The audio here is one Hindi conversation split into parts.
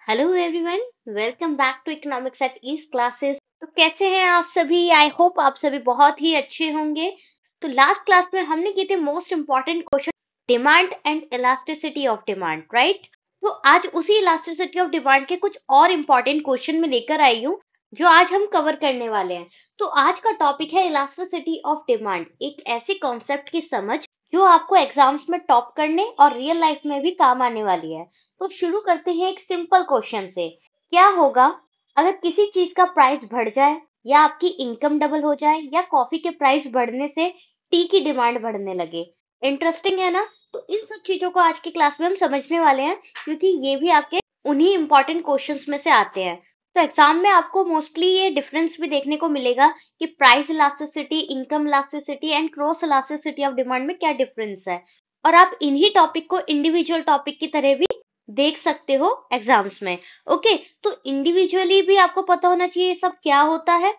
Hello everyone, welcome back to economics at east classes. तो कैसे हैं आप सभी? आई होप आप सभी बहुत ही अच्छे होंगे। तो लास्ट क्लास में हमने किए थे most important question, demand and elasticity of demand, right? तो आज उसी इलास्टिसिटी ऑफ डिमांड के कुछ और इंपॉर्टेंट क्वेश्चन में लेकर आई हूँ जो आज हम कवर करने वाले हैं। तो आज का टॉपिक है इलास्टिसिटी ऑफ डिमांड, एक ऐसे कॉन्सेप्ट की समझ जो आपको एग्जाम्स में टॉप करने और रियल लाइफ में भी काम आने वाली है। तो शुरू करते हैं एक सिंपल क्वेश्चन से। क्या होगा अगर किसी चीज का प्राइस बढ़ जाए, या आपकी इनकम डबल हो जाए, या कॉफी के प्राइस बढ़ने से टी की डिमांड बढ़ने लगे? इंटरेस्टिंग है ना? तो इन सब चीजों को आज की क्लास में हम समझने वाले हैं, क्योंकि ये भी आपके उन्हीं इंपॉर्टेंट क्वेश्चंस में से आते हैं। तो एग्जाम में आपको मोस्टली ये डिफरेंस भी देखने को मिलेगा कि price elasticity, income elasticity and cross elasticity of demand में क्या डिफरेंस है। और आप इन्हीं टॉपिक को इंडिविजुअल टॉपिक की तरह भी देख सकते हो एग्जाम्स में। ओके, तो इंडिविजुअली भी आपको पता होना चाहिए ये सब क्या होता है,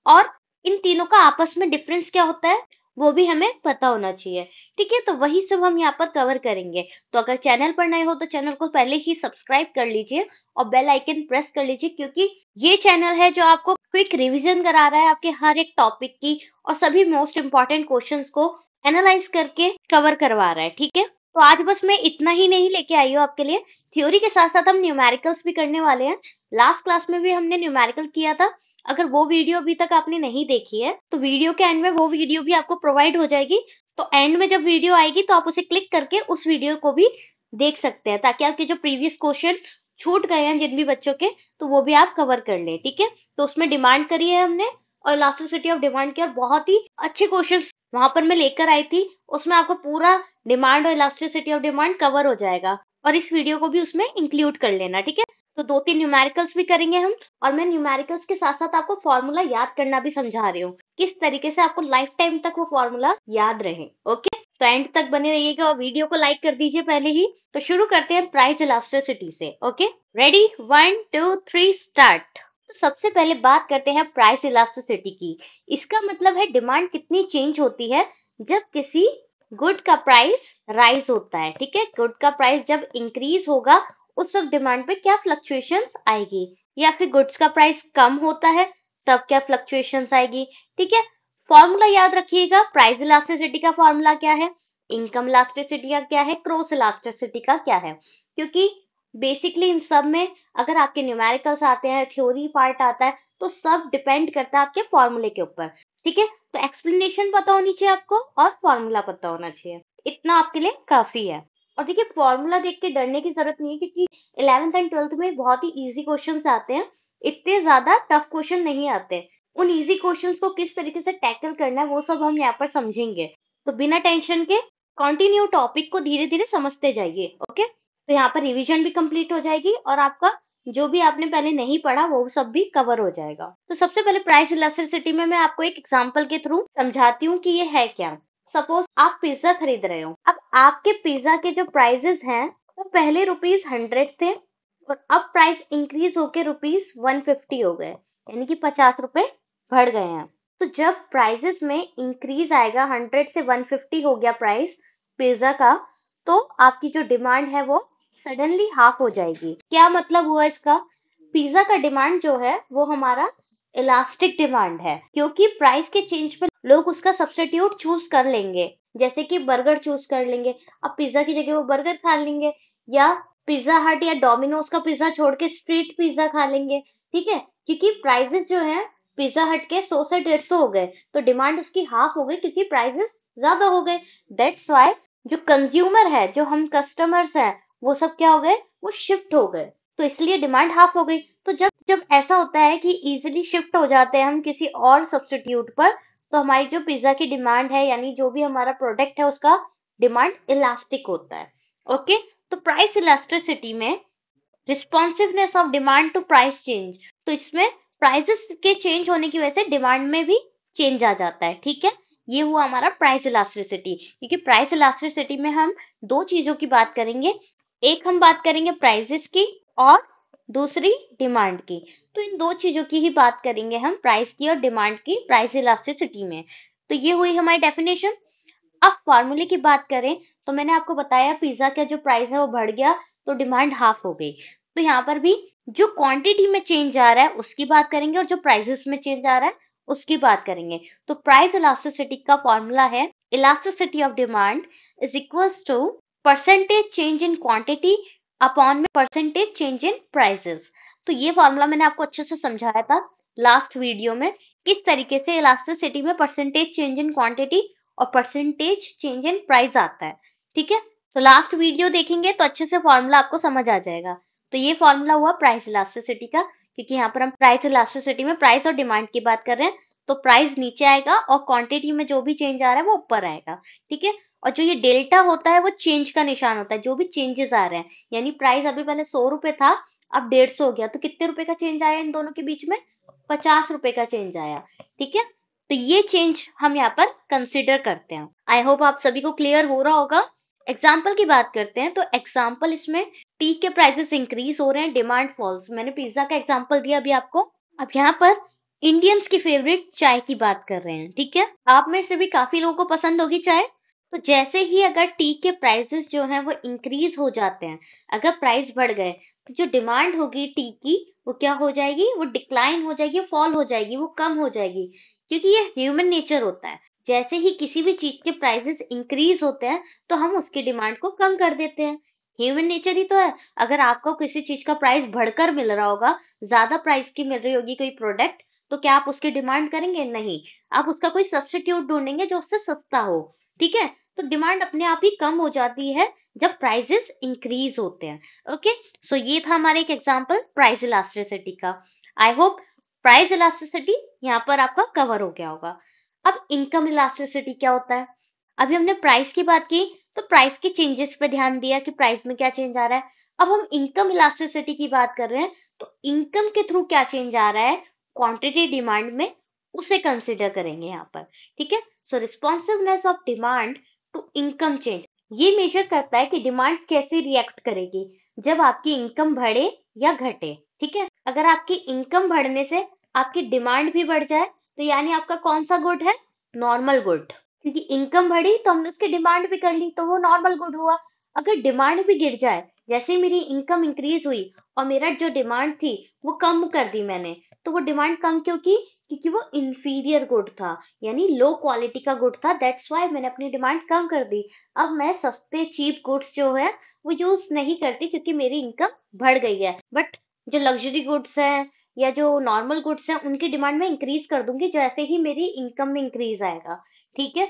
और इन तीनों का आपस में डिफरेंस क्या होता है वो भी हमें पता होना चाहिए। ठीक है, तो वही सब हम यहाँ पर कवर करेंगे। तो अगर चैनल पर नए हो तो चैनल को पहले ही सब्सक्राइब कर लीजिए और बेल आइकन प्रेस कर लीजिए, क्योंकि ये चैनल है जो आपको क्विक रिवीजन करा रहा है आपके हर एक टॉपिक की, और सभी मोस्ट इंपॉर्टेंट क्वेश्चंस को एनालाइज करके कवर करवा रहा है। ठीक है, तो आज बस मैं इतना ही नहीं लेके आई हूँ आपके लिए, थ्योरी के साथ साथ हम न्यूमेरिकल्स भी करने वाले हैं। लास्ट क्लास में भी हमने न्यूमेरिकल किया था। अगर वो वीडियो अभी तक आपने नहीं देखी है तो वीडियो के एंड में वो वीडियो भी आपको प्रोवाइड हो जाएगी। तो एंड में जब वीडियो आएगी तो आप उसे क्लिक करके उस वीडियो को भी देख सकते हैं, ताकि आपके जो प्रीवियस क्वेश्चन छूट गए हैं जिन भी बच्चों के, तो वो भी आप कवर कर लें। ठीक है, तो उसमें डिमांड करी है हमने, और इलास्टिसिटी ऑफ डिमांड के और बहुत ही अच्छे क्वेश्चन वहां पर मैं लेकर आई थी। उसमें आपको पूरा डिमांड और इलास्टिसिटी ऑफ डिमांड कवर हो जाएगा, और इस वीडियो को भी उसमें इंक्लूड कर लेना। ठीक है, तो दो तीन न्यूमेरिकल्स भी करेंगे हम, और मैं न्यूमेरिकल्स के साथ साथ आपको फॉर्मूला याद करना भी समझा रही हूँ, किस तरीके से आपको लाइफ टाइम तक वो फॉर्मूला याद रहे। ओके, तो एंड तक बने रहिएगा और वीडियो को लाइक कर दीजिए पहले ही। तो शुरू करते हैं प्राइस इलास्टिसिटी से। Okay, ready, 1 2 3 start. तो सबसे पहले बात करते हैं प्राइस इलास्टिसिटी की। इसका मतलब है डिमांड कितनी चेंज होती है जब किसी गुड का प्राइस राइज होता है। ठीक है, गुड का प्राइस जब इंक्रीज होगा उस वक्त डिमांड पे क्या फ्लक्चुएशंस आएगी, या फिर गुड्स का प्राइस कम होता है तब क्या फ्लक्चुएशंस आएगी। ठीक है, फॉर्मूला याद रखिएगा, प्राइस इलास्टिसिटी का फॉर्मूला क्या है, इनकम इलास्टिसिटी का क्या है, क्रॉस इलास्टिसिटी का क्या है। क्योंकि बेसिकली इन सब में अगर आपके न्यूमेरिकल्स आते हैं, थ्योरी पार्ट आता है, तो सब डिपेंड करता है आपके फॉर्मूले के ऊपर। ठीक है, तो एक्सप्लेनेशन पता होनी चाहिए आपको और फॉर्मूला पता होना चाहिए, इतना आपके लिए काफी है। और देखिए, फॉर्मूला देख के डरने की जरूरत नहीं है, क्योंकि 11th एंड 12th में बहुत ही इजी क्वेश्चंस आते हैं, इतने ज्यादा टफ क्वेश्चन नहीं आते। उन इजी क्वेश्चंस को किस तरीके से टैकल करना है वो सब हम यहाँ पर समझेंगे। तो बिना टेंशन के कंटिन्यू टॉपिक को धीरे धीरे समझते जाइए। ओके, तो यहाँ पर रिवीजन भी कंप्लीट हो जाएगी, और आपका जो भी आपने पहले नहीं पढ़ा वो सब भी कवर हो जाएगा। तो सबसे पहले प्राइस इलास्टिसिटी में मैं आपको एक एग्जांपल के थ्रू समझाती हूँ कि ये है क्या। सपोज आप पिज्जा खरीद रहे हो। अब आपके पिज्जा के जो प्राइसेस हैं वो पहले ₹100 थे, और अब प्राइस इंक्रीज होके ₹150 हो गए, यानी कि ₹50 बढ़ गए हैं। तो जब प्राइसेस में इंक्रीज आएगा, 100 से 150 हो गया प्राइस पिज्जा का, तो आपकी जो डिमांड है वो सडनली हाफ हो जाएगी। क्या मतलब हुआ इसका? पिज्जा का डिमांड जो है वो हमारा इलास्टिक डिमांड है, क्योंकि प्राइस के चेंज पे लोग उसका सब्स्टिट्यूट चूज कर लेंगे। जैसे कि बर्गर चूज कर लेंगे, अब पिज्जा की जगह वो बर्गर खा लेंगे, या पिज्जा हट या डोमिनोज का पिज्जा छोड़ के स्ट्रीट पिज्जा खा लेंगे। ठीक है, क्योंकि प्राइसेस जो है पिज्जा हट के 100 से 150 हो गए, तो डिमांड उसकी हाफ हो गई, क्योंकि प्राइसेस ज्यादा हो गए। दैट्स वाई जो कंज्यूमर है, जो हम कस्टमर्स हैं, वो सब क्या हो गए, वो शिफ्ट हो गए, तो इसलिए डिमांड हाफ हो गई। तो जब जब ऐसा होता है कि इजीली शिफ्ट हो जाते हैं हम किसी और सब्स्टिट्यूट पर, तो हमारी जो पिज्जा की डिमांड है, यानी जो भी हमारा प्रोडक्ट है, उसका डिमांड इलास्टिक होता है। ओके, तो प्राइस इलास्टिसिटी में responsiveness of demand to price change, तो इसमें प्राइसेस के चेंज होने की वजह से डिमांड में भी चेंज आ जाता है। ठीक है, ये हुआ हमारा प्राइस इलास्टिसिटी। क्योंकि प्राइस इलास्टिसिटी में हम दो चीजों की बात करेंगे, एक हम बात करेंगे प्राइसेस की, और दूसरी डिमांड की। तो इन दो चीजों की ही बात करेंगे हम, प्राइस की और डिमांड की, प्राइस इलास्टिसिटी में। तो ये हुई हमारी डेफिनेशन। अब फॉर्मूले की बात करें तो मैंने आपको बताया पिज्जा का जो प्राइस है वो बढ़ गया, तो डिमांड हाफ हो गई। तो यहाँ पर भी जो क्वांटिटी में चेंज आ रहा है उसकी बात करेंगे और जो प्राइसेस में चेंज आ रहा है उसकी बात करेंगे। तो प्राइस इलास्टिसिटी का फॉर्मूला है elasticity of demand is equals to percentage change in quantity upon में परसेंटेज चेंज इन प्राइसेस। तो ये फॉर्मूला मैंने आपको अच्छे से समझाया था लास्ट वीडियो में, किस तरीके से इलास्टिसिटी में परसेंटेज चेंज इन क्वांटिटी और परसेंटेज चेंज इन प्राइस आता है। ठीक है, तो लास्ट वीडियो देखेंगे तो अच्छे से फॉर्मूला आपको समझ आ जाएगा। तो ये फॉर्मूला हुआ प्राइस इलास्टिसिटी का, क्योंकि यहाँ पर हम प्राइस इलास्टिसिटी में प्राइस और डिमांड की बात कर रहे हैं, तो प्राइस नीचे आएगा और क्वांटिटी में जो भी चेंज आ रहा है वो ऊपर आएगा। ठीक है, और जो ये डेल्टा होता है वो चेंज का निशान होता है, जो भी चेंजेस आ रहे हैं, यानी प्राइस अभी पहले 100 रुपए था, अब 150 हो गया, तो कितने रुपए का चेंज आया इन दोनों के बीच में? 50 रुपए का चेंज आया। ठीक है, तो ये चेंज हम यहाँ पर कंसिडर करते हैं। आई होप आप सभी को क्लियर हो रहा होगा। एग्जाम्पल की बात करते हैं, तो एग्जाम्पल इसमें टी के प्राइसेस इंक्रीज हो रहे हैं, डिमांड फॉल्स। मैंने पिज्जा का एग्जाम्पल दिया अभी आपको। अब यहाँ पर इंडियंस की फेवरेट चाय की बात कर रहे हैं। ठीक है, आप में से भी काफी लोगों को पसंद होगी चाय। तो जैसे ही अगर टी के प्राइसेस जो हैं वो इंक्रीज हो जाते हैं, अगर प्राइस बढ़ गए, तो जो डिमांड होगी टी की वो क्या हो जाएगी? वो डिक्लाइन हो जाएगी, फॉल हो जाएगी, वो कम हो जाएगी। क्योंकि ये ह्यूमन नेचर होता है, जैसे ही किसी भी चीज के प्राइसेस इंक्रीज होते हैं तो हम उसकी डिमांड को कम कर देते हैं। ह्यूमन नेचर ही तो है। अगर आपको किसी चीज का प्राइस बढ़कर मिल रहा होगा, ज्यादा प्राइस की मिल रही होगी कोई प्रोडक्ट, तो क्या आप उसकी डिमांड करेंगे? नहीं, आप उसका कोई सब्स्टिट्यूट ढूंढेंगे जो उससे सस्ता हो। ठीक है, तो डिमांड अपने आप ही कम हो जाती है जब प्राइसेस इंक्रीज होते हैं। ओके, सो ये था हमारा एक एग्जांपल प्राइस इलास्टिसिटी का। आई होप प्राइस इलास्टिसिटी यहाँ पर आपका कवर हो गया होगा। अब इनकम इलास्टिसिटी क्या होता है? अभी हमने प्राइस की बात की, तो प्राइस के चेंजेस पे ध्यान दिया कि प्राइस में क्या चेंज आ रहा है। अब हम इनकम इलास्टिसिटी की बात कर रहे हैं, तो इनकम के थ्रू क्या चेंज आ रहा है क्वांटिटी डिमांड में, उसे कंसिडर करेंगे यहाँ पर। ठीक है, so responsiveness of demand to income change, ये मेजर करता है कि डिमांड कैसे रिएक्ट करेगी जब आपकी इनकम बढ़े या घटे। ठीक है, अगर आपकी इनकम बढ़ने से आपकी डिमांड भी बढ़ जाए, तो यानी आपका कौन सा गुड है? Normal good. क्योंकि इनकम बढ़ी तो हमने उसकी डिमांड भी कर ली, तो वो नॉर्मल गुड हुआ। अगर डिमांड भी गिर जाए, जैसे मेरी इनकम इंक्रीज हुई और मेरा जो डिमांड थी वो कम कर दी मैंने, तो वो डिमांड कम क्यों की? क्योंकि वो इंफीरियर गुड था, यानी लो क्वालिटी का गुड था, दैट्स वाई मैंने अपनी डिमांड कम कर दी। अब मैं सस्ते चीप गुड्स जो है वो यूज नहीं करती, क्योंकि मेरी इनकम बढ़ गई है। बट जो लग्जरी गुड्स हैं या जो नॉर्मल गुड्स हैं उनकी डिमांड में इंक्रीज कर दूंगी जैसे ही मेरी इनकम में इंक्रीज आएगा। ठीक है,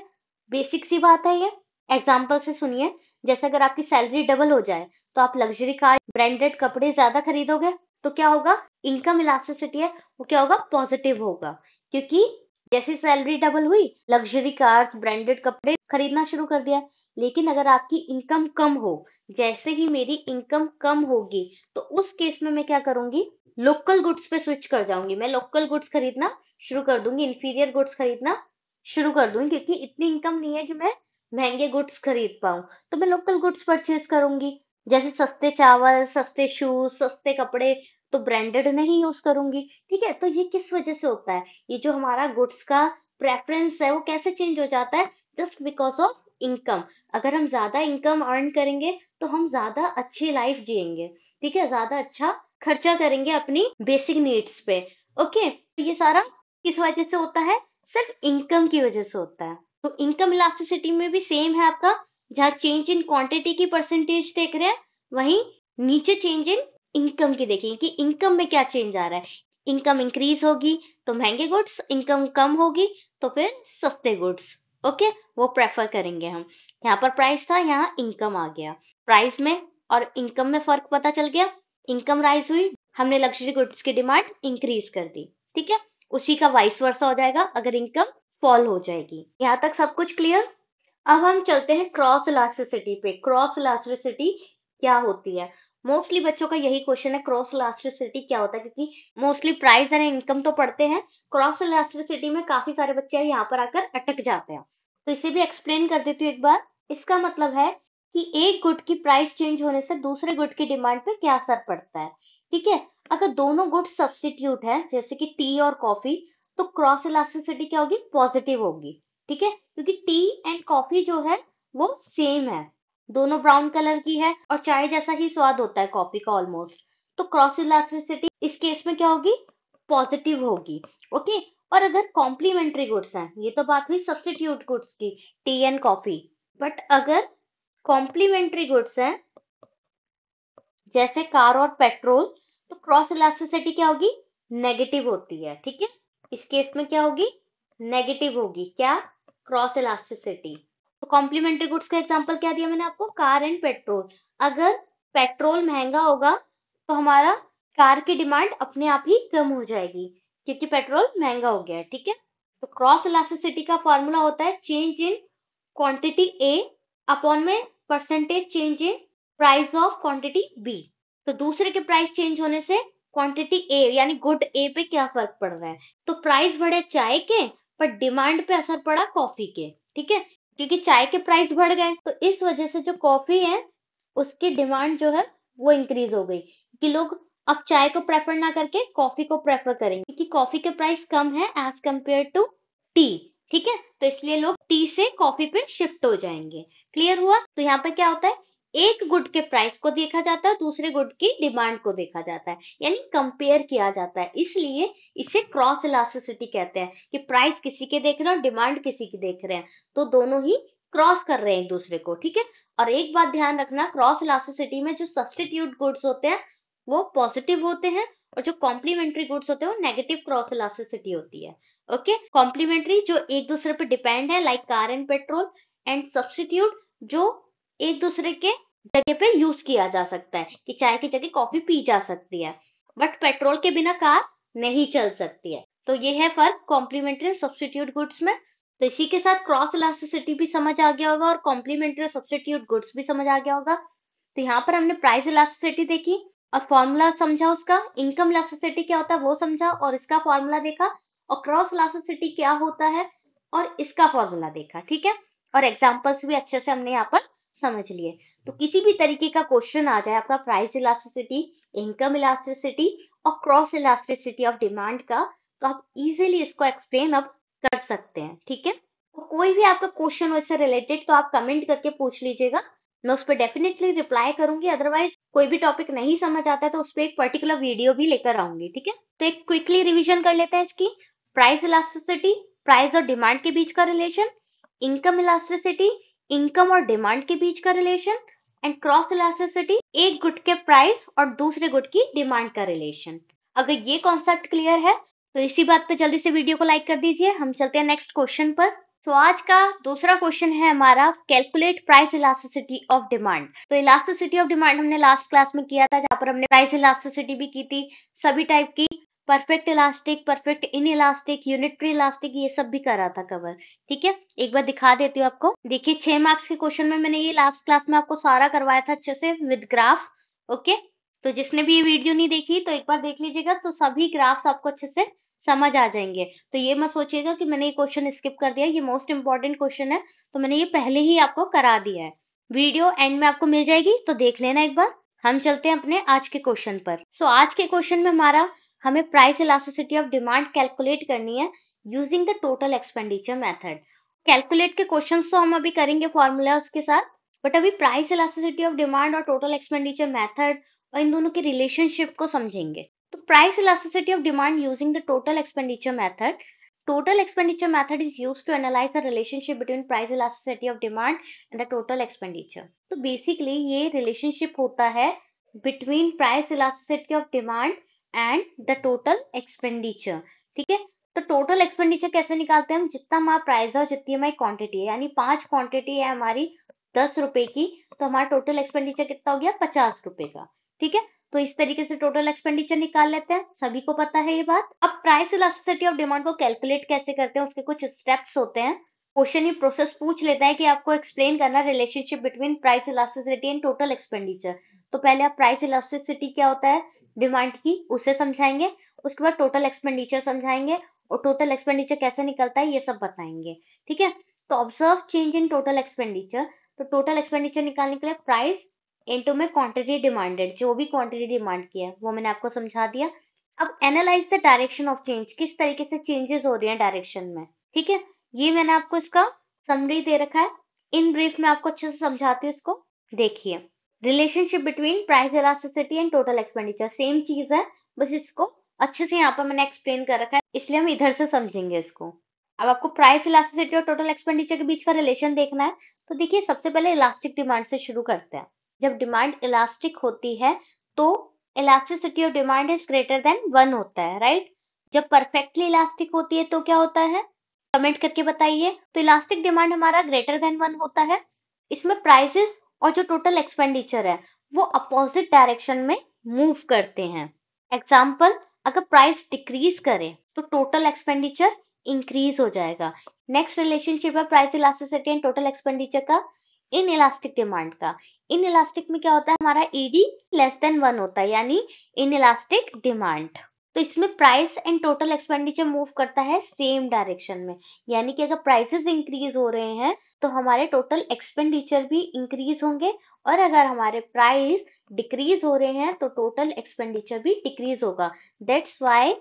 बेसिक सी बात है ये। एग्जाम्पल से सुनिए, जैसे अगर आपकी सैलरी डबल हो जाए तो आप लग्जरी कार ब्रांडेड कपड़े ज्यादा खरीदोगे, तो क्या होगा? इनकम इलास्टिसिटी है वो क्या होगा? पॉजिटिव होगा। क्योंकि जैसी सैलरी डबल हुई, लग्जरी कार्स ब्रांडेड कपड़े खरीदना शुरू कर दिया। लेकिन अगर आपकी इनकम कम हो, जैसे ही मेरी इनकम कम होगी, तो उस केस में मैं क्या करूंगी? लोकल गुड्स पे स्विच कर जाऊंगी, मैं लोकल गुड्स खरीदना शुरू कर दूंगी, इंफीरियर गुड्स खरीदना शुरू कर दूंगी। क्योंकि इतनी इनकम नहीं है कि मैं महंगे गुड्स खरीद पाऊं, तो मैं लोकल गुड्स परचेज करूंगी। जैसे सस्ते चावल, सस्ते शूज, सस्ते कपड़े, तो ब्रांडेड नहीं यूज करूंगी। ठीक है, तो ये किस वजह से होता है? ये जो हमारा गुड्स का प्रेफरेंस है वो कैसे चेंज हो जाता है? Just because of income. अगर हम ज्यादा इनकम अर्न करेंगे तो हम ज्यादा अच्छी लाइफ जिएंगे। ठीक है, ज्यादा अच्छा खर्चा करेंगे अपनी बेसिक नीड्स पे। ओके, तो ये सारा किस वजह से होता है? सिर्फ इनकम की वजह से होता है। तो इनकम इलास्टिसिटी में भी सेम है आपका, जहाँ चेंज इन क्वांटिटी की परसेंटेज देख रहे हैं, वहीं नीचे चेंज इन इनकम की देखेंगे कि इनकम में क्या चेंज आ रहा है। इनकम इंक्रीज होगी तो महंगे गुड्स, इनकम कम होगी तो फिर सस्ते गुड्स। ओके, वो प्रेफर करेंगे हम। यहाँ पर प्राइस था, यहाँ इनकम आ गया। प्राइस में और इनकम में फर्क पता चल गया। इनकम राइज हुई, हमने लग्जरी गुड्स की डिमांड इंक्रीज कर दी। ठीक है, उसी का वाइस वर्सा हो जाएगा अगर इनकम फॉल हो जाएगी। यहाँ तक सब कुछ क्लियर? अब हम चलते हैं क्रॉस इलास्टिसिटी पे। क्रॉस इलास्टिसिटी क्या होती है? मोस्टली बच्चों का यही क्वेश्चन है, क्रॉस इलास्टिसिटी क्या होता है? क्योंकि मोस्टली प्राइस एंड इनकम तो पढ़ते हैं, क्रॉस इलास्टिसिटी में काफी सारे बच्चे यहाँ पर आकर अटक जाते हैं। तो इसे भी एक्सप्लेन कर देती हूँ एक बार। इसका मतलब है कि एक गुड की प्राइस चेंज होने से दूसरे गुड की डिमांड पे क्या असर पड़ता है। ठीक है, अगर दोनों गुड सब्स्टिट्यूट है जैसे कि टी और कॉफी, तो क्रॉस इलास्टिसिटी क्या होगी? पॉजिटिव होगी। ठीक है, क्योंकि टी एंड कॉफी जो है वो सेम है, दोनों ब्राउन कलर की है और चाय जैसा ही स्वाद होता है कॉफी का ऑलमोस्ट। तो क्रॉस इलास्टिसिटी इस केस में क्या होगी, पॉजिटिव होगी। ओके, और अगर कॉम्प्लीमेंट्री गुड्स हैं, ये तो बात हुई सब्स्टिट्यूट गुड्स की, टी एंड कॉफी, बट अगर कॉम्प्लीमेंट्री गुड्स हैं जैसे कार और पेट्रोल, तो क्रॉस इलास्टिसिटी क्या होगी, नेगेटिव होती है। ठीक है, इस केस में क्या होगी, नेगेटिव होगी, क्या, क्रॉस इलास्टिसिटी। तो कॉम्प्लीमेंट्री गुड्स का एग्जांपल क्या दिया मैंने आपको, कार एंड पेट्रोल। अगर पेट्रोल महंगा होगा तो हमारा कार की डिमांड अपने आप ही कम हो जाएगी क्योंकि पेट्रोल महंगा हो गया है। ठीक है, तो क्रॉस इलास्टिसिटी का फॉर्मूला होता है change in quantity A upon में percentage change in price of quantity B. तो दूसरे के प्राइस चेंज होने से क्वांटिटी ए यानी गुड ए पे क्या फर्क पड़ रहा है, तो प्राइस बढ़े चाय के पर डिमांड पे असर पड़ा कॉफी के। ठीक है, क्योंकि चाय के प्राइस बढ़ गए तो इस वजह से जो कॉफी है उसकी डिमांड जो है वो इंक्रीज हो गई कि लोग अब चाय को प्रेफर ना करके कॉफी को प्रेफर करेंगे क्योंकि कॉफी के प्राइस कम है एज कंपेयर टू टी। ठीक है, तो इसलिए लोग टी से कॉफी पे शिफ्ट हो जाएंगे। क्लियर हुआ, तो यहाँ पे क्या होता है, एक गुड के प्राइस को देखा जाता है, दूसरे गुड की डिमांड को देखा जाता है, यानी कंपेयर किया जाता है, इसलिए इसे क्रॉस इलास्टिसिटी कहते हैं कि प्राइस किसी के देख रहे हैं और डिमांड किसी की देख रहे हैं, तो दोनों ही क्रॉस कर रहे हैं एक दूसरे को। ठीक है, और एक बात ध्यान रखना, क्रॉस इलास्टिसिटी में जो सब्स्टिट्यूट गुड्स होते हैं वो पॉजिटिव होते हैं और जो कॉम्प्लीमेंट्री गुड्स होते हैं वो नेगेटिव क्रॉस इलास्टिसिटी होती है। ओके, कॉम्प्लीमेंट्री जो एक दूसरे पे डिपेंड है like car and petrol, and substitute जो एक दूसरे के जगह पे यूज किया जा सकता है कि चाय की जगह कॉफी पी जा सकती है, बट पेट्रोल के बिना कार नहीं चल सकती है। तो ये है फर्क कॉम्प्लीमेंट्री और सब्स्टिट्यूट गुड्स में। तो इसी के साथ क्रॉस इलास्टिसिटी भी समझ आ गया होगा और कॉम्प्लीमेंट्री और सब्स्टिट्यूट गुड्स भी समझ आ गया होगा। तो यहाँ पर हमने प्राइस इलास्टिसिटी देखी और फॉर्मूला समझा उसका, इनकम इलास्टिसिटी क्या होता है वो समझा और इसका फॉर्मूला देखा, और क्रॉस इलास्टिसिटी क्या होता है और इसका फॉर्मूला देखा। ठीक है, और एग्जांपल्स भी अच्छे से हमने यहाँ पर समझ लिए। तो किसी भी तरीके का क्वेश्चन आ जाए आपका प्राइस इलास्टिसिटी, इनकम इलास्टिसिटी और क्रॉस इलास्टिसिटी ऑफ डिमांड का, तो आप इजीली इसको एक्सप्लेन अब कर सकते हैं। ठीक है, तो कोई भी आपका क्वेश्चन हो इससे रिलेटेड तो आप कमेंट करके पूछ लीजिएगा, मैं उस पर डेफिनेटली रिप्लाई करूंगी। अदरवाइज कोई भी टॉपिक नहीं समझ आता है तो उस पर एक पर्टिकुलर वीडियो भी लेकर आऊंगी। ठीक है, तो एक क्विकली रिवीजन कर लेते हैं इसकी। प्राइस इलास्टिसिटी, प्राइस और डिमांड के बीच का रिलेशन, इनकम इलास्टिसिटी, इनकम और डिमांड के बीच का रिलेशन, एंड क्रॉस इलास्टिसिटी, एक गुड के प्राइस और दूसरे गुड की डिमांड का रिलेशन। अगर ये कॉन्सेप्ट क्लियर है तो इसी बात पे जल्दी से वीडियो को लाइक कर दीजिए। हम चलते हैं नेक्स्ट क्वेश्चन पर। तो आज का दूसरा क्वेश्चन है हमारा calculate price elasticity of demand. तो इलास्टिसिटी ऑफ डिमांड हमने लास्ट क्लास में किया था जहां पर हमने प्राइस इलास्टिसिटी भी की थी, सभी टाइप की, perfect elastic, perfect in elastic, unitary elastic, ये सब भी करा था कवर। ठीक है, एक बार दिखा देती हूँ आपको। देखिए 6 मार्क्स के क्वेश्चन में मैंने ये लास्ट क्लास में आपको सारा करवाया था अच्छे से विद ग्राफ। ओके, तो जिसने भी ये वीडियो नहीं देखी तो एक बार देख लीजिएगा, तो सभी ग्राफ्स आपको अच्छे से समझ आ जाएंगे। तो ये मत सोचिएगा कि मैंने ये क्वेश्चन स्किप कर दिया, ये मोस्ट इंपॉर्टेंट क्वेश्चन है तो मैंने ये पहले ही आपको करा दिया है। वीडियो एंड में आपको मिल जाएगी तो देख लेना एक बार। हम चलते हैं अपने आज के क्वेश्चन पर। सो आज के क्वेश्चन में हमारा हमें price elasticity of demand calculate करनी है using the total expenditure method. Calculate के क्वेश्चंस तो हम अभी करेंगे फॉर्मूलाज के साथ, बट अभी प्राइस इलास्टिसिटी ऑफ डिमांड और टोटल एक्सपेंडिचर मेथड और इन दोनों के रिलेशनशिप को समझेंगे। तो price elasticity of demand using the total expenditure method. Total expenditure method is used to analyze the relationship between price elasticity of demand and the total expenditure. तो basically ये relationship होता है between price elasticity of demand and the total expenditure. ठीक है, तो टोटल एक्सपेंडिचर कैसे निकालते हैं हम, जितना हमारा प्राइस है और जितनी हमारी क्वांटिटी है, यानी 5 क्वांटिटी है हमारी 10 रुपए की, तो हमारा टोटल एक्सपेंडिचर कितना हो गया 50 रुपए का। ठीक है, तो इस तरीके से टोटल एक्सपेंडिचर निकाल लेते हैं, सभी को पता है ये बात। अब प्राइस इलास्टिसिटी ऑफ डिमांड को कैलकुलेट कैसे करते हैं उसके कुछ स्टेप्स होते हैं। क्वेश्चन ये प्रोसेस पूछ लेता है कि आपको एक्सप्लेन करना relationship between price elasticity and total expenditure. तो पहले आप प्राइस इलास्टिसिटी क्या होता है डिमांड की उसे समझाएंगे, उसके बाद टोटल एक्सपेंडिचर समझाएंगे और टोटल एक्सपेंडिचर कैसे निकलता है ये सब बताएंगे। ठीक है, तो observe change in total expenditure. तो टोटल एक्सपेंडिचर निकालने के लिए प्राइस इनटू में क्वांटिटी डिमांडेड, जो भी क्वांटिटी डिमांड की है वो मैंने आपको समझा दिया। अब analyse the direction of change, किस तरीके से चेंजेस हो रही हैं डायरेक्शन में। ठीक है, ये मैंने आपको इसका समरी दे रखा है, इन ब्रीफ में आपको अच्छे से समझाती हूँ इसको। देखिए relationship between price elasticity and total expenditure same चीज है, बस इसको अच्छे से यहाँ पर मैंने एक्सप्लेन कर रखा है, इसलिए हम इधर से समझेंगे इसको। अब आपको प्राइस इलास्टिसिटी और टोटल एक्सपेंडिचर के बीच का रिलेशन देखना है, तो देखिए सबसे पहले इलास्टिक डिमांड से शुरू करते हैं। जब डिमांड इलास्टिक होती है तो elasticity of demand is greater than 1 होता है, राइट। जब परफेक्टली इलास्टिक होती है तो क्या होता है, कमेंट करके बताइए। तो इलास्टिक डिमांड हमारा ग्रेटर देन 1 होता है, इसमें प्राइसेस और जो टोटल एक्सपेंडिचर है वो अपोजिट डायरेक्शन में मूव करते हैं। एग्जाम्पल, अगर प्राइस डिक्रीज करे तो टोटल एक्सपेंडिचर इंक्रीज हो जाएगा। नेक्स्ट रिलेशनशिप है price elasticity and total expenditure का इन इलास्टिक डिमांड का। इन इलास्टिक में क्या होता है, हमारा ईडी लेस देन 1 होता है, यानी इन इलास्टिक डिमांड। तो इसमें price and total expenditure move करता है सेम डायरेक्शन में, यानी कि अगर प्राइसेस इंक्रीज हो रहे हैं तो हमारे टोटल एक्सपेंडिचर भी इंक्रीज होंगे, और अगर हमारे प्राइस डिक्रीज हो रहे हैं तो टोटल एक्सपेंडिचर भी डिक्रीज होगा। That's why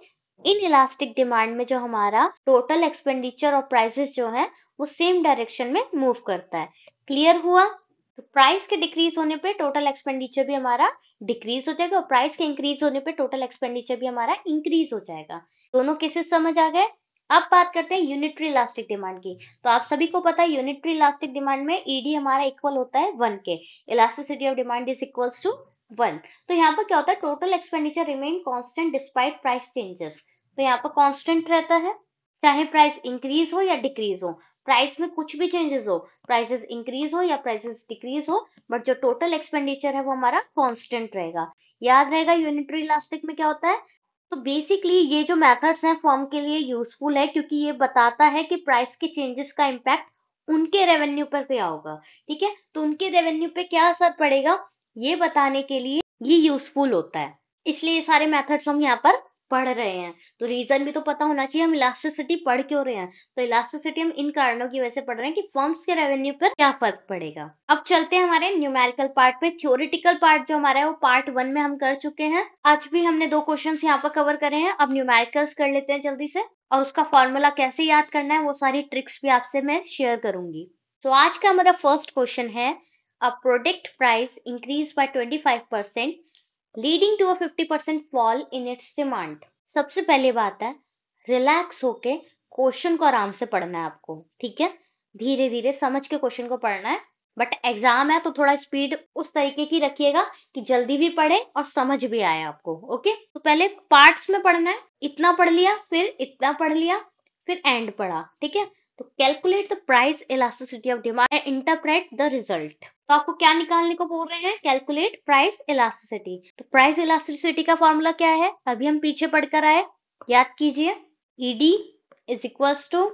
in elastic demand में जो हमारा टोटल एक्सपेंडिचर और प्राइसेस जो है वो सेम डायरेक्शन में मूव करता है। क्लियर हुआ। तो प्राइस के डिक्रीज होने पे टोटल एक्सपेंडिचर भी हमारा डिक्रीज हो जाएगा, और प्राइस के इंक्रीज होने पे टोटल एक्सपेंडिचर भी हमारा इंक्रीज हो जाएगा। दोनों केसेस समझ आ गए। अब बात करते हैं यूनिटरी इलास्टिक डिमांड की। तो आप सभी को पता है यूनिटरी इलास्टिक डिमांड में ईडी हमारा इक्वल होता है 1 के, elasticity of demand is equals to 1। तो यहाँ पर क्या होता है, total expenditure remain constant despite price changes. तो यहाँ पर कांस्टेंट रहता है, चाहे प्राइस इंक्रीज हो या डिक्रीज हो, प्राइस में कुछ भी चेंजेस हो, प्राइसेस इंक्रीज हो या प्राइसेस डिक्रीज हो, बट जो टोटल एक्सपेंडिचर है वो हमारा कांस्टेंट रहेगा। याद रहेगा यूनिटरी इलास्टिक में क्या होता है। तो बेसिकली ये जो मेथड्स हैं फर्म के लिए यूजफुल है, क्योंकि ये बताता है कि प्राइस के चेंजेस का इम्पैक्ट उनके रेवेन्यू पर क्या होगा। ठीक है, तो उनके रेवेन्यू पे क्या असर पड़ेगा ये बताने के लिए ये यूजफुल होता है, इसलिए ये सारे मेथड्स हम यहाँ पर पढ़ रहे हैं। तो रीजन भी तो पता होना चाहिए हम इलास्टिसिटी पढ़ क्यों रहे हैं। तो इलास्टिसिटी हम इन कारणों की वजह से पढ़ रहे हैं कि फर्म्स के रेवेन्यू पर क्या फर्क पड़ेगा। अब चलते हैं हमारे न्यूमेरिकल पार्ट पे। थ्योरेटिकल पार्ट जो हमारा है वो पार्ट 1 में हम कर चुके हैं। आज भी हमने 2 क्वेश्चंस यहाँ पर कवर करे हैं। अब न्यूमेरिकल्स कर लेते हैं जल्दी से, और उसका फॉर्मूला कैसे याद करना है वो सारी ट्रिक्स भी आपसे मैं शेयर करूंगी। तो आज का हमारा फर्स्ट क्वेश्चन है, a product price increase by 25% leading to a 50% fall in its demand. सबसे पहली बात है, रिलैक्स होके क्वेश्चन को आराम से पढ़ना है आपको, ठीक है। धीरे धीरे समझ के क्वेश्चन को पढ़ना है, बट एग्जाम है तो थोड़ा स्पीड उस तरीके की रखिएगा कि जल्दी भी पढ़े और समझ भी आए आपको। ओके, तो पहले पार्ट्स में पढ़ना है, इतना पढ़ लिया, फिर इतना पढ़ लिया, फिर एंड पढ़ा, ठीक है। तो calculate the price elasticity of demand and interpret the result. तो आपको क्या निकालने को बोल रहे हैं, कैलकुलेट प्राइस इलास्टिसिटी। तो प्राइस इलास्टिसिटी का फॉर्मूला क्या है, अभी हम पीछे पढ़कर आए, याद कीजिए। ED is equals to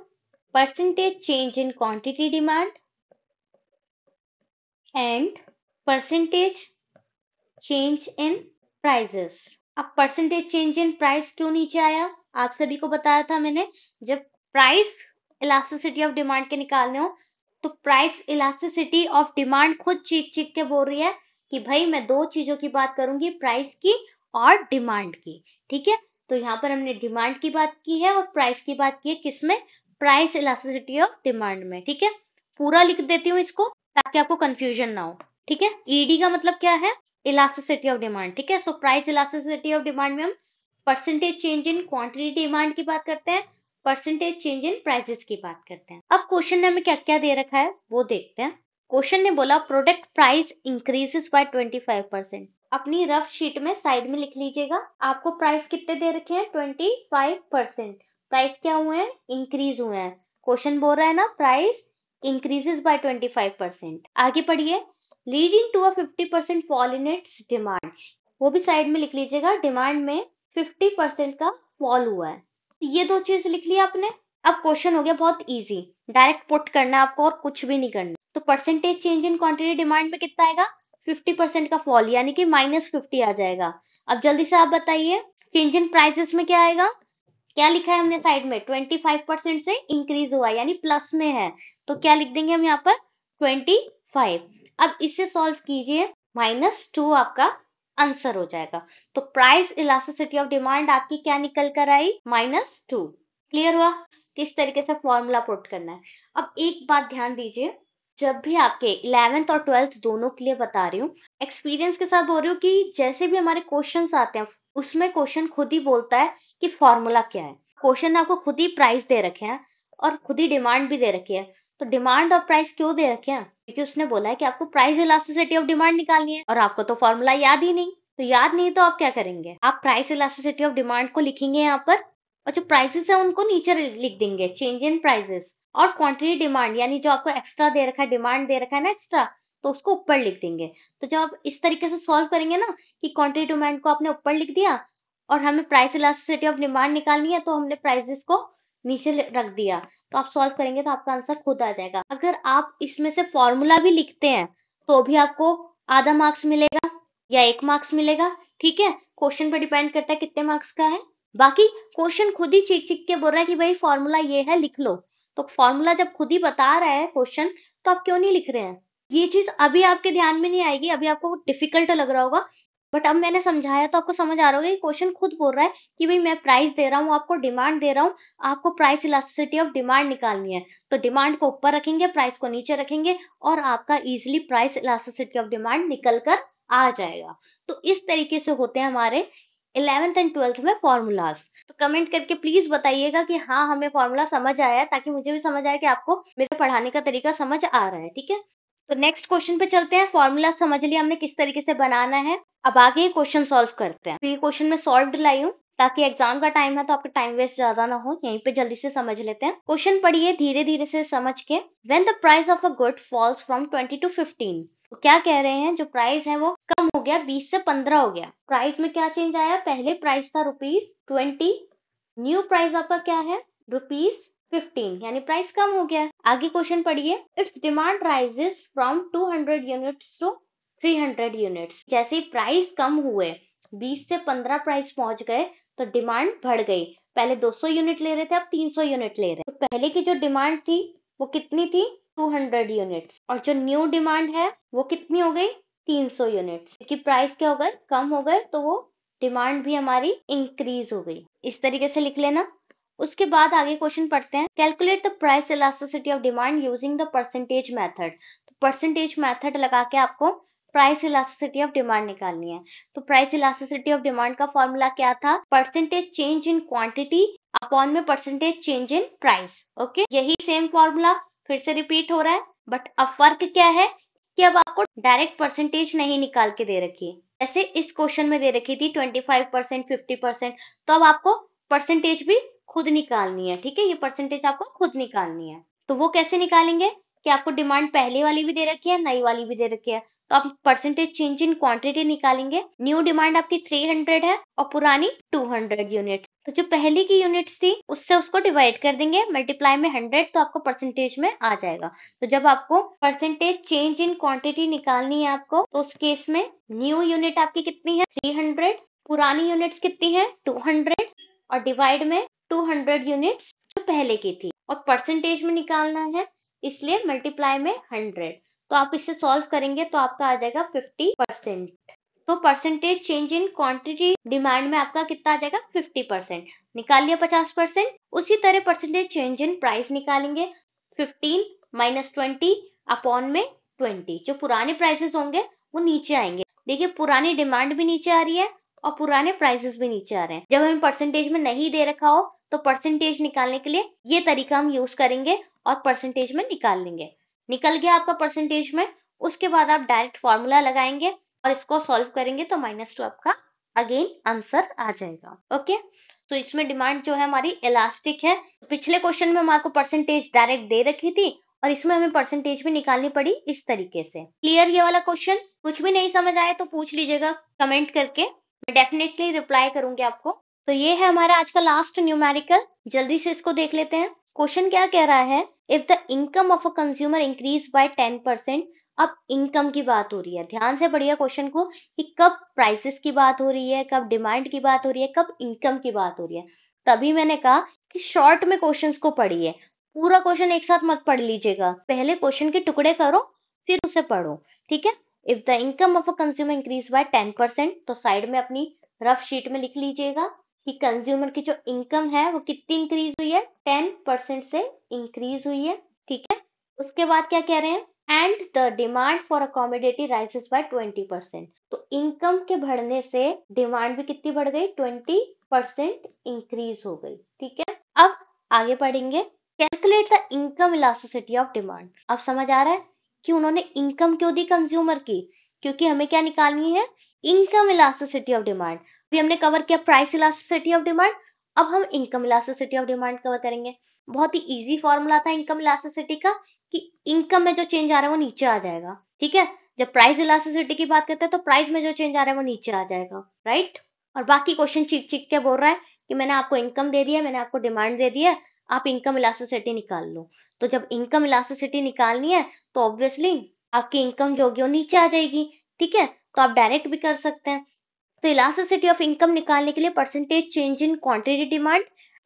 percentage change in quantity demand and percentage change in prices. अब परसेंटेज चेंज इन प्राइस क्यों नीचे आया, आप सभी को बताया था मैंने, जब प्राइस इलास्टिसिटी ऑफ डिमांड के निकालने हो तो प्राइस इलास्टिसिटी ऑफ डिमांड खुद चीख चीख के बोल रही है कि भाई मैं 2 चीजों की बात करूंगी, प्राइस की और डिमांड की। ठीक है, तो यहाँ पर हमने डिमांड की बात की है और प्राइस की बात की है, किसमें, प्राइस इलास्टिसिटी ऑफ डिमांड में। ठीक है, पूरा लिख देती हूँ इसको ताकि आपको कंफ्यूजन ना हो। ठीक है, ईडी का मतलब क्या है, इलास्टिसिटी ऑफ डिमांड। ठीक है, so price elasticity of demand में हम percentage change in quantity demand की बात करते हैं, परसेंटेज चेंज इन प्राइसेस की बात करते हैं। अब क्वेश्चन ने हमें क्या क्या दे रखा है वो देखते हैं। क्वेश्चन ने बोला प्रोडक्ट प्राइस इंक्रीजेस बाय 25%। अपनी रफ शीट में साइड में लिख लीजिएगा, आपको प्राइस कितने दे रखे हैं, 25%। प्राइस क्या हुए हैं, इंक्रीज हुए हैं। क्वेश्चन बोल रहा है ना प्राइस इंक्रीजेस बाय 25%। आगे पढ़िए, leading to a 50% fall in its demand, वो भी साइड में लिख लीजिएगा, डिमांड में 50% का फॉल हुआ है। ये 2 चीज लिख लिया आपने। अब क्वेश्चन हो गया बहुत इजी, डायरेक्ट पुट करना है आपको और कुछ भी नहीं करना। तो percentage change in quantity demand में कितना आएगा, 50% का फॉल, यानी कि -50 आ जाएगा। अब जल्दी से आप बताइए, चेंज इन प्राइसेस में क्या आएगा, क्या लिखा है हमने साइड में, 25% से इंक्रीज हुआ यानी प्लस में है, तो क्या लिख देंगे हम यहाँ पर, 25। अब इसे सॉल्व कीजिए, -2 आपका आंसर हो जाएगा। तो प्राइस इलास्टिसिटी ऑफ डिमांड आपकी क्या निकल कर आई, -2। क्लियर हुआ किस तरीके से फॉर्मूला पुट करना है। अब एक बात ध्यान दीजिए, जब भी आपके 11th और 12th दोनों के लिए बता रही हूँ, एक्सपीरियंस के साथ बोल रही हूँ कि जैसे भी हमारे क्वेश्चंस आते हैं उसमें क्वेश्चन खुद ही बोलता है कि फॉर्मूला क्या है। क्वेश्चन ने आपको खुद ही प्राइस दे रखे हैं और खुद ही डिमांड भी दे रखी है। तो डिमांड और प्राइस क्यों दे रखे हैं? क्योंकि उसने बोला है कि आपको प्राइस इलास्टिसिटी ऑफ डिमांड निकालनी है और आपको तो फॉर्मूला याद ही नहीं। तो याद नहीं तो आप क्या करेंगे? आप प्राइस इलास्टिसिटी ऑफ डिमांड को लिखेंगे यहाँ पर और जो प्राइसेस है उनको नीचे लिख देंगे, चेंज इन प्राइसेस। और क्वांटिटी डिमांड यानी जो आपको एक्स्ट्रा दे रखा है, डिमांड दे रखा है ना एक्स्ट्रा, तो उसको ऊपर लिख देंगे। तो जब आप इस तरीके से सॉल्व करेंगे ना कि क्वांटिटी डिमांड को आपने ऊपर लिख दिया और हमें प्राइस इलास्टिसिटी ऑफ डिमांड निकालनी है तो हमने प्राइसेस को नीचे रख दिया, तो आप सॉल्व करेंगे तो आपका आंसर खुद आ जाएगा। अगर आप इसमें से फॉर्मूला भी लिखते हैं तो भी आपको आधा मार्क्स मिलेगा या 1 मार्क्स मिलेगा। ठीक है, क्वेश्चन पर डिपेंड करता है कितने मार्क्स का है। बाकी क्वेश्चन खुद ही चिक चिक के बोल रहा है कि भाई फॉर्मूला ये है, लिख लो। तो फॉर्मूला जब खुद ही बता रहा है क्वेश्चन, तो आप क्यों नहीं लिख रहे हैं? ये चीज अभी आपके ध्यान में नहीं आएगी, अभी आपको डिफिकल्ट लग रहा होगा, बट अब मैंने समझाया तो आपको समझ आ रहा होगा कि क्वेश्चन खुद बोल रहा है कि भाई मैं प्राइस दे रहा हूँ, आपको डिमांड दे रहा हूँ, आपको प्राइस इलास्टिसिटी ऑफ डिमांड निकालनी है। तो डिमांड को ऊपर रखेंगे, प्राइस को नीचे रखेंगे और आपका easily price elasticity of demand निकल कर आ जाएगा। तो इस तरीके से होते हैं हमारे 11th एंड 12th में फॉर्मूलाज। तो कमेंट करके प्लीज बताइएगा कि हाँ हमें फॉर्मूला समझ आया है, ताकि मुझे भी समझ आए कि आपको मेरे पढ़ाने का तरीका समझ आ रहा है। ठीक है, तो नेक्स्ट क्वेश्चन पे चलते हैं। फॉर्मूला समझ लिया हमने किस तरीके से बनाना है, अब आगे क्वेश्चन सॉल्व करते हैं। तो ये क्वेश्चन मैं सॉल्व लाई हूँ ताकि एग्जाम का टाइम है तो आपका टाइम वेस्ट ज्यादा ना हो। यहीं पे जल्दी से समझ लेते हैं। क्वेश्चन पढ़िए धीरे धीरे से समझ के। When the price of a good falls from 20 to 15, तो क्या कह रहे हैं, जो प्राइस है वो कम हो गया, 20 से 15 हो गया। प्राइस में क्या चेंज आया? पहले प्राइस था ₹20, न्यू प्राइस आपका क्या है? ₹15, यानी प्राइस कम हो गया। आगे क्वेश्चन पढ़िए। If demand rises from 200 units to 300 units, जैसे ही प्राइस कम हुए, 20 से 15 प्राइस पहुंच गए, तो डिमांड बढ़ गई। पहले 200 यूनिट ले रहे थे, अब 300 यूनिट ले रहे हैं। तो पहले की जो डिमांड थी वो कितनी थी? 200 यूनिट्स। और जो न्यू डिमांड है वो कितनी हो गई? 300 यूनिट्स। क्योंकि प्राइस क्या हो गए? कम हो गए, तो वो डिमांड भी हमारी इंक्रीज हो गई। इस तरीके से लिख लेना। उसके बाद आगे क्वेश्चन पढ़ते हैं। Calculate the price elasticity of demand using the percentage method. तो परसेंटेज मेथड लगा के आपको प्राइस इलास्टिसिटी ऑफ डिमांड निकालनी है। तो प्राइस इलास्टिसिटी ऑफ डिमांड का फॉर्मूला क्या था? Percentage change in quantity upon में percentage change in price. Okay, यही सेम फॉर्मूला फिर से रिपीट हो रहा है, बट अब फर्क क्या है कि अब आपको डायरेक्ट परसेंटेज नहीं निकाल के दे रखी है। जैसे इस क्वेश्चन में दे रखी थी 25%, 50%, तो अब आपको परसेंटेज भी खुद निकालनी है। ठीक है, ये परसेंटेज आपको खुद निकालनी है। तो वो कैसे निकालेंगे कि आपको डिमांड पहले वाली भी दे रखी है, नई वाली भी दे रखी है, तो आप परसेंटेज चेंज इन क्वांटिटी निकालेंगे। न्यू डिमांड आपकी 300 है और पुरानी 200 यूनिट। तो जो पहले की यूनिट्स थी उससे उसको डिवाइड कर देंगे, मल्टीप्लाई में 100, तो आपको परसेंटेज में आ जाएगा। तो जब आपको परसेंटेज चेंज इन क्वांटिटी निकालनी है आपको, तो उस केस में न्यू यूनिट आपकी कितनी है? 300, पुरानी यूनिट्स कितनी है? 200, और डिवाइड में 200 यूनिट्स जो पहले की थी, और परसेंटेज में निकालना है इसलिए मल्टीप्लाई में 100। तो आप इसे सॉल्व करेंगे तो आपका आ जाएगा 50%। तो percentage change in quantity demand में आपका कितना आ जाएगा? 50%। निकाल लिया 50%। उसी तरह परसेंटेज चेंज इन प्राइस निकालेंगे। 15 माइनस 20 अपॉन में 20। जो पुराने प्राइसेस होंगे वो नीचे आएंगे। देखिए पुरानी डिमांड भी नीचे आ रही है और पुराने प्राइसेस भी नीचे आ रहे हैं। जब हमें परसेंटेज में नहीं दे रखा हो तो परसेंटेज निकालने के लिए ये तरीका हम यूज करेंगे और परसेंटेज में निकाल लेंगे। निकल गया आपका परसेंटेज में। उसके बाद आप डायरेक्ट फॉर्मूला लगाएंगे और इसको सॉल्व करेंगे तो -2 आपका अगेन आंसर आ जाएगा। ओके, तो इसमें डिमांड जो है हमारी इलास्टिक है। पिछले क्वेश्चन में हमारे को परसेंटेज डायरेक्ट दे रखी थी और इसमें हमें परसेंटेज भी निकालनी पड़ी इस तरीके से। क्लियर ये वाला क्वेश्चन? कुछ भी नहीं समझ आए तो पूछ लीजिएगा कमेंट करके, मैं डेफिनेटली रिप्लाई करूंगी आपको। तो ये है हमारा आज का लास्ट न्यूमेरिकल। जल्दी से इसको देख लेते हैं। क्वेश्चन क्या कह रहा है? If the income of a consumer increase by 10%। अब इनकम की बात हो रही है, ध्यान से पढ़िए क्वेश्चन को कि कब प्राइसेस की बात हो रही है, कब डिमांड की बात हो रही है, कब इनकम की बात हो रही है। तभी मैंने कहा कि शॉर्ट में क्वेश्चंस को पढ़िए, पूरा क्वेश्चन एक साथ मत पढ़ लीजिएगा। पहले क्वेश्चन के टुकड़े करो फिर उसे पढ़ो। ठीक है, if the income of a consumer increase by 10%, तो साइड में अपनी रफ शीट में लिख लीजिएगा कि कंज्यूमर की जो इनकम है वो कितनी इंक्रीज हुई है? 10% से इंक्रीज हुई है। ठीक है, उसके बाद क्या कह रहे हैं? And the demand for a commodity rises by 20%। तो इनकम के बढ़ने से डिमांड भी कितनी बढ़ गई, 20% इंक्रीज हो गई। ठीक है, अब आगे पढ़ेंगे, calculate the income elasticity of demand. अब समझ आ रहा है कि उन्होंने इनकम क्यों दी कंज्यूमर की, क्योंकि हमें क्या निकालनी है, इनकम इलास्टिसिटी ऑफ डिमांड। अभी हमने कवर किया प्राइस इलास्टिसिटी ऑफ डिमांड, अब हम income elasticity of demand cover करेंगे। बहुत ही इजी फॉर्मूला था इनकम इलास्टिसिटी का, कि इनकम में जो चेंज आ रहा है वो नीचे आ जाएगा। ठीक है, जब प्राइस इलास्टिसिटी की बात करते हैं तो प्राइस में जो चेंज आ रहा है वो नीचे आ जाएगा, राइट। और बाकी क्वेश्चन चीख चीख के बोल रहा है कि मैंने आपको इनकम दे दिया, मैंने आपको डिमांड दे दिया, आप इनकम इलास्टिसिटी निकाल लो। तो जब इनकम इलास्टिसिटी निकालनी है तो ऑब्वियसली आपकी इनकम जो होगी वो नीचे आ जाएगी। ठीक है, तो आप डायरेक्ट भी कर सकते हैं। तो इलास्टिसिटी ऑफ इनकम निकालने के लिए percentage change in quantity demand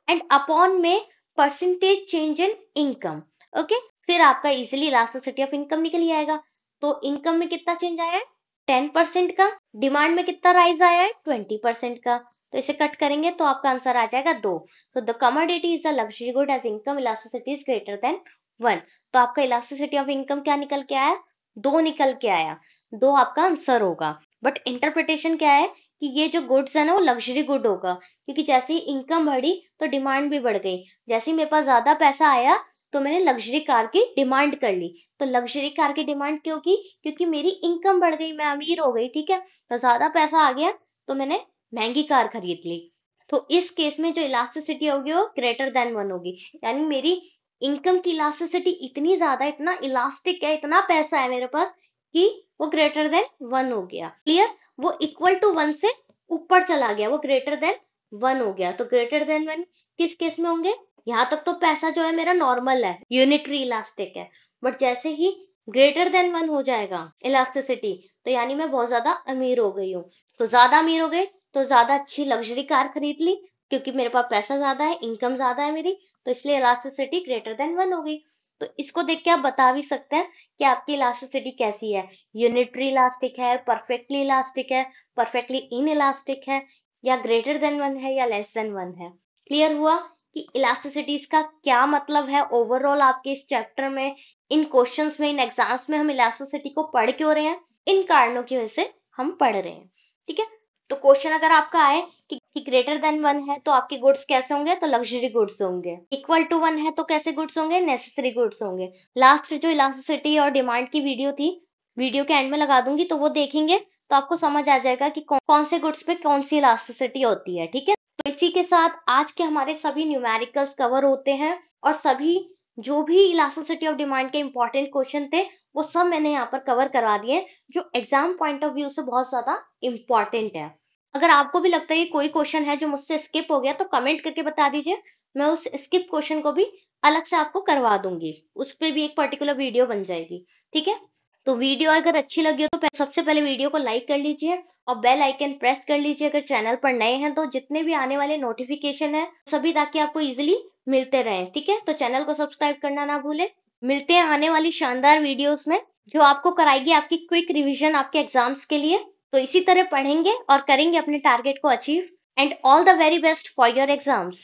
and upon में percentage change in income. Okay, फिर आपका इजिली इलास्टिसिटी ऑफ इनकम निकल ही आएगा। तो इनकम में कितना चेंज आया है, 10% का, डिमांड में कितना राइज आया है, 20% का। तो इसे कट करेंगे तो आपका आंसर आ जाएगा 2। तो the commodity is a luxury good as income elasticity is greater than 1। तो आपका इलास्टिसिटी ऑफ इनकम क्या निकल के आया, 2 निकल के आया। 2 आपका आंसर होगा। बट इंटरप्रिटेशन क्या है कि ये जो गुड्स है ना वो लग्जरी गुड होगा, क्योंकि जैसे ही इनकम बढ़ी तो डिमांड भी बढ़ गई। जैसे ही मेरे पास ज्यादा पैसा आया तो मैंने लग्जरी कार की डिमांड कर ली। तो लग्जरी कार की डिमांड क्यों की, क्योंकि मेरी इनकम बढ़ गई, मैं अमीर हो गई। ठीक है, तो ज्यादा पैसा आ गया तो मैंने महंगी कार खरीद ली। तो इस केस में जो इलास्टिसिटी होगी वो ग्रेटर देन 1 होगी, यानी मेरी इनकम की इलास्टिसिटी इतनी ज्यादा, इतना इलास्टिक है, इतना पैसा है मेरे पास कि वो ग्रेटर देन 1 हो गया। क्लियर, वो इक्वल टू 1 से ऊपर चला गया, वो ग्रेटर देन 1 हो गया। तो ग्रेटर देन 1 किस केस में होंगे, यहाँ तक तो पैसा जो है मेरा नॉर्मल है, यूनिटरी इलास्टिक है। बट जैसे ही ग्रेटर देन 1 हो जाएगा इलास्टिसिटी, तो यानी मैं बहुत ज्यादा अमीर हो गई हूँ। तो ज्यादा अमीर हो गई तो ज्यादा अच्छी लग्जरी कार खरीद ली, क्योंकि मेरे पास पैसा ज्यादा है, इनकम ज्यादा है मेरी, तो इसलिए इलास्टिसिटी ग्रेटर देन 1 हो गई। तो इसको देख के आप बता भी सकते हैं कि आपकी इलास्टिसिटी कैसी है, यूनिटरी इलास्टिक है, परफेक्टली इलास्टिक है, परफेक्टली इन इलास्टिक है, या ग्रेटर देन 1 है, या लेस देन 1 है। क्लियर हुआ कि इलास्टिसिटीज का क्या मतलब है ओवरऑल आपके इस चैप्टर में, इन क्वेश्चंस में, इन एग्जाम्स में हम इलास्टिसिटी को पढ़ क्यों रहे हैं, इन कारणों की वजह से हम पढ़ रहे हैं। ठीक है, तो क्वेश्चन अगर आपका आए कि ग्रेटर देन 1 है तो आपके गुड्स कैसे होंगे, तो लग्जरी गुड्स होंगे। इक्वल टू 1 है तो कैसे गुड्स होंगे, नेसेसरी गुड्स होंगे। लास्ट जो इलास्टिसिटी और डिमांड की वीडियो थी, वीडियो के एंड में लगा दूंगी, तो वो देखेंगे तो आपको समझ आ जाएगा कि कौन से गुड्स पे कौन सी इलास्टिसिटी होती है। ठीक है, तो इसी के साथ आज के हमारे सभी न्यूमेरिकल्स कवर होते हैं, और सभी जो भी इलास्टिसिटी ऑफ डिमांड के इंपॉर्टेंट क्वेश्चन थे वो सब मैंने यहाँ पर कवर करवा दिए, जो एग्जाम पॉइंट ऑफ व्यू से बहुत ज्यादा इंपॉर्टेंट है। अगर आपको भी लगता है कि कोई क्वेश्चन है जो मुझसे स्किप हो गया तो कमेंट करके बता दीजिए, मैं उस स्किप क्वेश्चन को भी अलग से आपको करवा दूंगी, उस पर भी एक पर्टिकुलर वीडियो बन जाएगी। ठीक है, तो वीडियो अगर अच्छी लगी हो तो सबसे पहले वीडियो को लाइक कर लीजिए और बेल आइकन प्रेस कर लीजिए अगर चैनल पर नए हैं तो, जितने भी आने वाले नोटिफिकेशन है सभी ताकि आपको इजिली मिलते रहें। ठीक है, तो चैनल को सब्सक्राइब करना ना भूलें। मिलते हैं आने वाली शानदार वीडियोस में जो आपको कराएगी आपकी क्विक रिवीजन आपके एग्जाम्स के लिए। तो इसी तरह पढ़ेंगे और करेंगे अपने टारगेट को achieve. And all the very best for your exams.